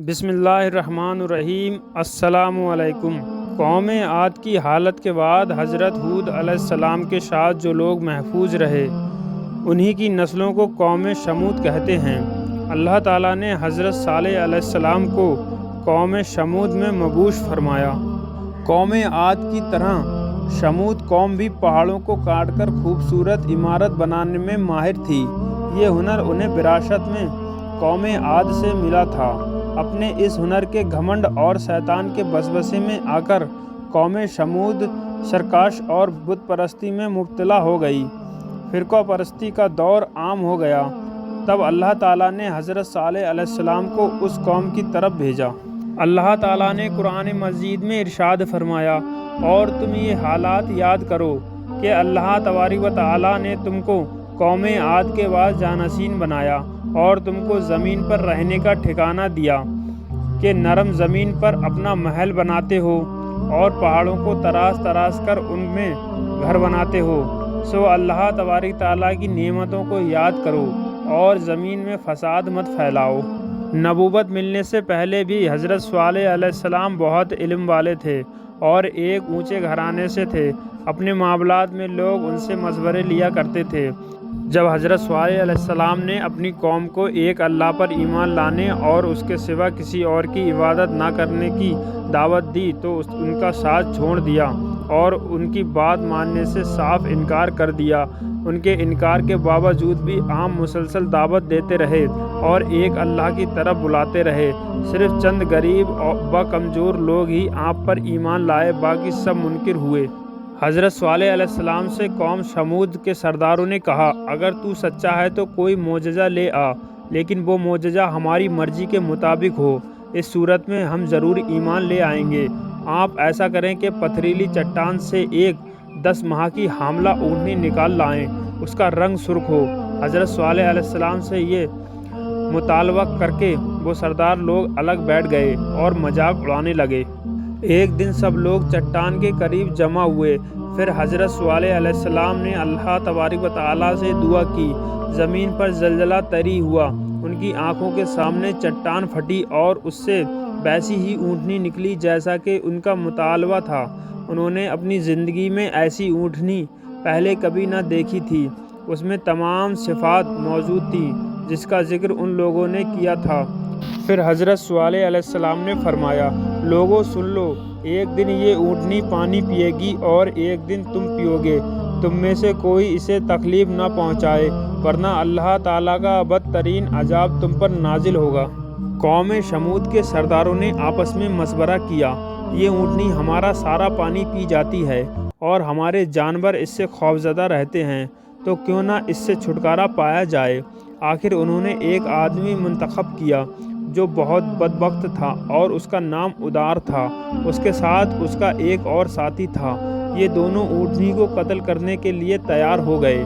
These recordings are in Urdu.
بسم اللہ الرحمن الرحیم۔ السلام علیکم۔ قوم عاد کی حالت کے بعد حضرت ہود علیہ السلام کے ساتھ جو لوگ محفوظ رہے انہی کی نسلوں کو قوم شمود کہتے ہیں۔ اللہ تعالیٰ نے حضرت صالح علیہ السلام کو قوم شمود میں مبعوث فرمایا۔ قوم عاد کی طرح شمود قوم بھی پہاڑوں کو کاٹ کر خوبصورت عمارت بنانے میں ماہر تھی۔ یہ ہنر انہیں وراثت میں قوم عاد سے ملا تھا۔ اپنے اس ہنر کے گھمنڈ اور شیطان کے وسوسے میں آ کر قوم شمود سرکش اور بت پرستی میں مبتلا ہو گئی۔ فرقہ پرستی کا دور عام ہو گیا۔ تب اللہ تعالیٰ نے حضرت صالح علیہ السلام کو اس قوم کی طرف بھیجا۔ اللہ تعالیٰ نے قرآن مجید میں ارشاد فرمایا، اور تم یہ حالات یاد کرو کہ اللہ تبارک و تعالیٰ نے تم کو قوم عاد کے بعد جانشین بنایا اور تم کو زمین پر رہنے کا ٹھکانہ دیا کہ نرم زمین پر اپنا محل بناتے ہو اور پہاڑوں کو تراش تراش کر ان میں گھر بناتے ہو۔ سو اللہ تبارک تعالیٰ کی نعمتوں کو یاد کرو اور زمین میں فساد مت پھیلاؤ۔ نبوت ملنے سے پہلے بھی حضرت صالح علیہ السلام بہت علم والے تھے اور ایک اونچے گھرانے سے تھے۔ اپنے معاملات میں لوگ ان سے مشورے لیا کرتے تھے۔ جب حضرت صالح علیہ السلام نے اپنی قوم کو ایک اللہ پر ایمان لانے اور اس کے سوا کسی اور کی عبادت نہ کرنے کی دعوت دی تو ان کا ساتھ چھوڑ دیا اور ان کی بات ماننے سے صاف انکار کر دیا۔ ان کے انکار کے باوجود بھی عام مسلسل دعوت دیتے رہے اور ایک اللہ کی طرف بلاتے رہے۔ صرف چند غریب و کمزور لوگ ہی آپ پر ایمان لائے، باقی سب منکر ہوئے۔ حضرت صالح علیہ السلام سے قوم شمود کے سرداروں نے کہا، اگر تو سچا ہے تو کوئی معجزہ لے آ، لیکن وہ معجزہ ہماری مرضی کے مطابق ہو۔ اس صورت میں ہم ضرور ایمان لے آئیں گے۔ آپ ایسا کریں کہ پتھریلی چٹان سے ایک 10 ماہ کی حاملہ اونٹنی نکال لائیں، اس کا رنگ سرخ ہو۔ حضرت صالح علیہ السلام سے یہ مطالبہ کر کے وہ سردار لوگ الگ بیٹھ گئے اور مذاق اڑانے لگے۔ ایک دن سب لوگ چٹان کے قریب جمع ہوئے۔ پھر حضرت صالح علیہ السلام نے اللہ تبارک و تعالیٰ سے دعا کی۔ زمین پر زلزلہ طری ہوا، ان کی آنکھوں کے سامنے چٹان پھٹی اور اس سے ویسی ہی اونٹنی نکلی جیسا کہ ان کا مطالبہ تھا۔ انہوں نے اپنی زندگی میں ایسی اونٹنی پہلے کبھی نہ دیکھی تھی۔ اس میں تمام صفات موجود تھیں جس کا ذکر ان لوگوں نے کیا تھا۔ پھر حضرت صالح علیہ السلام نے فرمایا، لوگو سن لو، ایک دن یہ اونٹنی پانی پیے گی اور ایک دن تم پیو گے۔ تم میں سے کوئی اسے تکلیف نہ پہنچائے، ورنہ اللہ تعالیٰ کا بدترین عذاب تم پر نازل ہوگا۔ قوم شمود کے سرداروں نے آپس میں مشورہ کیا، یہ اونٹنی ہمارا سارا پانی پی جاتی ہے اور ہمارے جانور اس سے خوفزدہ رہتے ہیں، تو کیوں نہ اس سے چھٹکارا پایا جائے۔ آخر انہوں نے ایک آدمی منتخب کیا جو بہت بدبخت تھا اور اس کا نام ادار تھا۔ اس کے ساتھ اس کا ایک اور ساتھی تھا۔ یہ دونوں اونٹنی کو قتل کرنے کے لیے تیار ہو گئے۔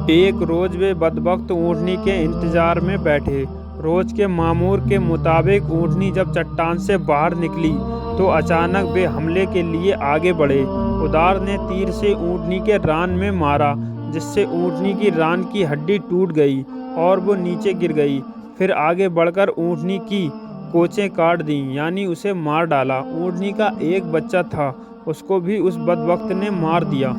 ایک روز وہ بدبخت اونٹنی کے انتظار میں بیٹھے۔ روز کے معمول کے مطابق اونٹنی جب چٹان سے باہر نکلی تو اچانک وہ حملے کے لیے آگے بڑھے۔ ادار نے تیر سے اونٹنی کے ران میں مارا، جس سے اونٹنی کی ران کی ہڈی ٹوٹ گئی اور وہ نیچے گر گئی۔ پھر آگے بڑھ کر اونٹنی کی کوچیں کاٹ دیں، یعنی اسے مار ڈالا۔ اونٹنی کا ایک بچہ تھا، اس کو بھی اس بدبخت نے مار دیا۔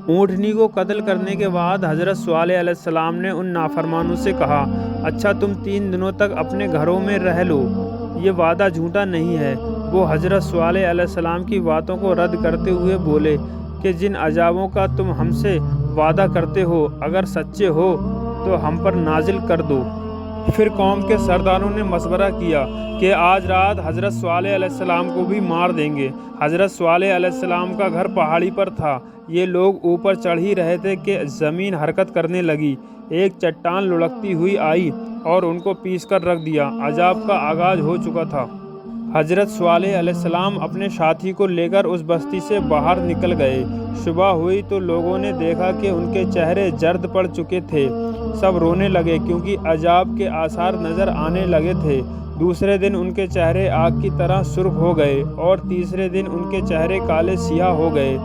اونٹنی کو قتل کرنے کے بعد حضرت صالح علیہ السلام نے ان نافرمانوں سے کہا، اچھا تم 3 دنوں تک اپنے گھروں میں رہ لو، یہ وعدہ جھوٹا نہیں ہے۔ وہ حضرت صالح علیہ السلام کی باتوں کو رد کرتے ہوئے بولے کہ جن عذابوں کا تم ہم سے وعدہ کرتے ہو، اگر سچے ہو تو ہم پر نازل کر دو۔ پھر قوم کے سرداروں نے مشورہ کیا کہ آج رات حضرت صالح علیہ السلام کو بھی مار دیں گے۔ حضرت صالح علیہ السلام کا گھر پہاڑی پر تھا۔ یہ لوگ اوپر چڑھ ہی رہے تھے کہ زمین حرکت کرنے لگی۔ ایک چٹان لڑکتی ہوئی آئی اور ان کو پیس کر رکھ دیا۔ عذاب کا آغاز ہو چکا تھا۔ حضرت صالح علیہ السلام اپنے ساتھی کو لے کر اس بستی سے باہر نکل گئے۔ صبح ہوئی تو لوگوں نے دیکھا کہ ان کے چہرے زرد پڑ چکے تھے۔ سب رونے لگے کیونکہ عذاب کے آثار نظر آنے لگے تھے۔ دوسرے دن ان کے چہرے آگ کی طرح سرخ ہو گئے اور تیسرے دن ان کے چہرے کالے سیاہ ہو گئے۔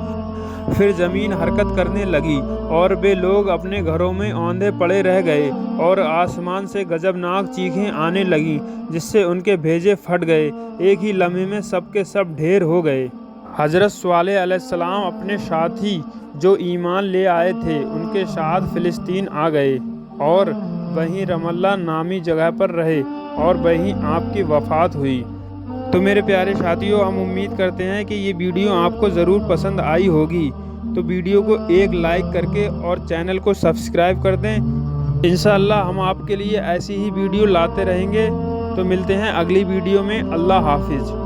پھر زمین حرکت کرنے لگی اور وہ لوگ اپنے گھروں میں اوندے پڑے رہ گئے اور آسمان سے غضبناک چیخیں آنے لگیں جس سے ان کے بھیجے پھٹ گئے۔ ایک ہی لمحے میں سب کے سب ڈھیر ہو گئے۔ حضرت صالح علیہ السلام اپنے ساتھی جو ایمان لے آئے تھے ان کے ساتھ فلسطین آ گئے اور وہیں رملہ نامی جگہ پر رہے اور وہیں آپ کی وفات ہوئی۔ تو میرے پیارے ساتھیوں، ہم امید کرتے ہیں کہ یہ ویڈیو آپ کو ضرور پسند آئی ہوگی، تو ویڈیو کو ایک لائک کر کے اور چینل کو سبسکرائب کر دیں۔ انشاءاللہ ہم آپ کے لیے ایسی ہی ویڈیو لاتے رہیں گے۔ تو ملتے ہیں اگلی ویڈیو میں۔ اللہ حافظ۔